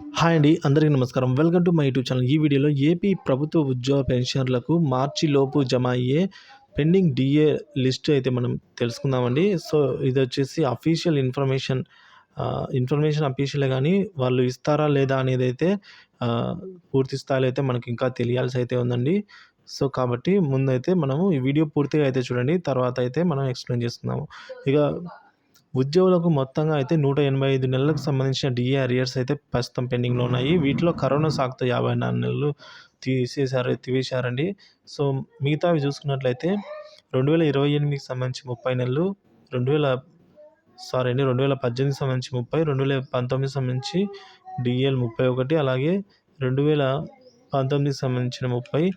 Hi అండి. అందరికీ నమస్కారం. Welcome to my YouTube channel. ఈ వీడియోలో ఏపీ ప్రభుత్వ ఉద్యోగ పెన్షనర్లకు మార్చి లోపు జమ అయ్యే పెండింగ్ డీఏ లిస్ట్ అయితే మనం తెలుసుకుందామండి. సో, ఇదొచ్చేసి అఫీషియల్ ఇన్ఫర్మేషన్. ఇన్ఫర్మేషన్ అఫీషియలే గానీ వాళ్ళు ఇస్తారా లేదా అనేదైతే పూర్తి స్థాయిలో అయితే మనకి ఇంకా తెలియాల్సి అయితే ఉందండి. సో, కాబట్టి ముందైతే మనము ఈ వీడియో పూర్తిగా అయితే చూడండి. తర్వాత అయితే మనం ఎక్స్‌ప్లెయిన్ చేసుకుందాము. ఇక ఉద్యోగులకు మొత్తంగా అయితే 185 నెలలకు సంబంధించిన డీఏ అరియర్స్ అయితే ప్రస్తుతం పెండింగ్‌లో ఉన్నాయి. వీటిలో కరోనా సాకుతో 54 నెలలు ఎత్తివేశారండి. సో, మిగతావి చూసుకున్నట్లయితే 2028కి సంబంధించి 30 నెలలు, 2018కి సంబంధించి 30, 2019కి సంబంధించి డీఏలు 31, అలాగే 2019కి సంబంధించిన 30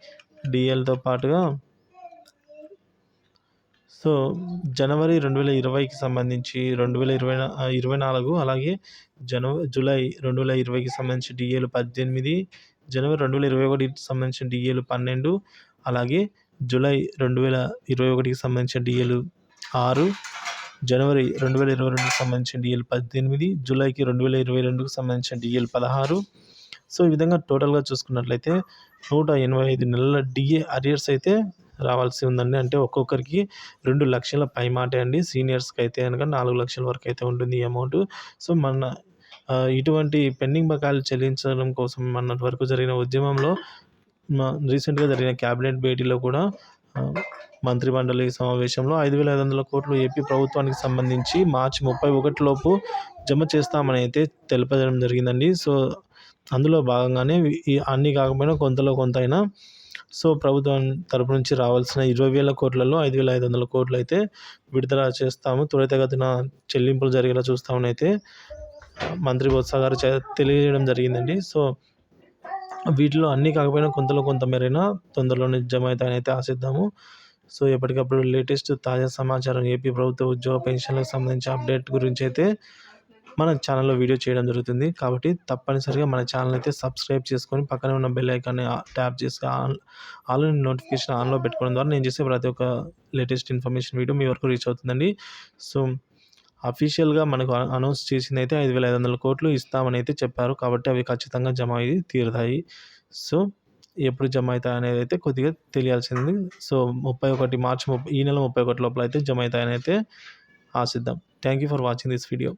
డీఏలతో పాటుగా సో, జనవరి 2020కి సంబంధించి 24, అలాగే జూలై 2020కి సంబంధించి డీఏలు 18, జనవరి 2021కి సంబంధించిన డీఏలు 12, అలాగే జూలై 2021కి సంబంధించిన డీఏలు 6, జనవరి 2022కి సంబంధించిన డీఏలు 18, జూలైకి 2022కి సంబంధించిన డీఏలు 16. సో, ఈ విధంగా టోటల్‌గా చూసుకున్నట్లయితే 185 నెలల డీఏ అరియర్స్ అయితే రావాల్సి ఉందండి. అంటే ఒక్కొక్కరికి 2 లక్షల పైమాటే అండి. సీనియర్స్‌కి అయితే గనక 4 లక్షల వరకు అయితే ఉంటుంది ఈ అమౌంట్. సో, ఇటువంటి పెండింగ్ బకాయిలు చెల్లించడం కోసం మొన్నటి వరకు జరిగిన ఉద్యమంలో రీసెంట్‌గా జరిగిన క్యాబినెట్ భేటీలో కూడా మంత్రిమండలి సమావేశంలో 5,500 కోట్లు ఏపీ ప్రభుత్వానికి సంబంధించి మార్చి 31 లోపు జమ చేస్తామని అయితే తెలపడం జరిగిందండి. సో, అందులో భాగంగానే అన్నీ కాకపోయినా కొంతలో కొంతైనా సో, ప్రభుత్వం తరపు నుంచి రావాల్సిన 20,000 కోట్లలో 5,500 కోట్లు అయితే విడుదల చేస్తాము. త్వరితగతిన చెల్లింపులు జరిగేలా చూస్తామని అయితే మంత్రి బొత్స గారు తెలియజేయడం జరిగిందండి. సో, వీటిలో అన్నీ కాకపోయినా కొంతలో కొంత మేరైనా తొందరలోనే జమ అవుతాయని అయితే ఆశిద్దాము. సో, ఎప్పటికప్పుడు లేటెస్ట్ తాజా సమాచారం ఏపీ ప్రభుత్వ ఉద్యోగ పెన్షన్లకు సంబంధించి అప్డేట్ గురించి అయితే మన ఛానల్‌లో వీడియో చేయడం జరుగుతుంది. కాబట్టి తప్పనిసరిగా మన ఛానల్ అయితే సబ్స్క్రైబ్ చేసుకొని పక్కనే ఉన్న బెల్ ఐకాన్‌ని ట్యాప్ చేసి ఆల్ నోటిఫికేషన్ ఆన్‌లో పెట్టుకోవడం ద్వారా నేను చేసే ప్రతి ఒక్క లేటెస్ట్ ఇన్ఫర్మేషన్ వీడియో మీ వరకు రీచ్ అవుతుందండి. సో, అఫీషియల్‌గా మనకు అనౌన్స్ చేసిందైతే 5,500 కోట్లు ఇస్తామని అయితే చెప్పారు. కాబట్టి అవి ఖచ్చితంగా జమ అయ్యి తీరుతాయి. సో, ఎప్పుడు జమ అవుతాయనేది అయితే కొద్దిగా తెలియాల్సింది. సో, మార్చి 31 ఈ నెల 31 లోపల అయితే జమ అవుతాయని అయితే ఆశిద్దాం. Thank you for watching this video.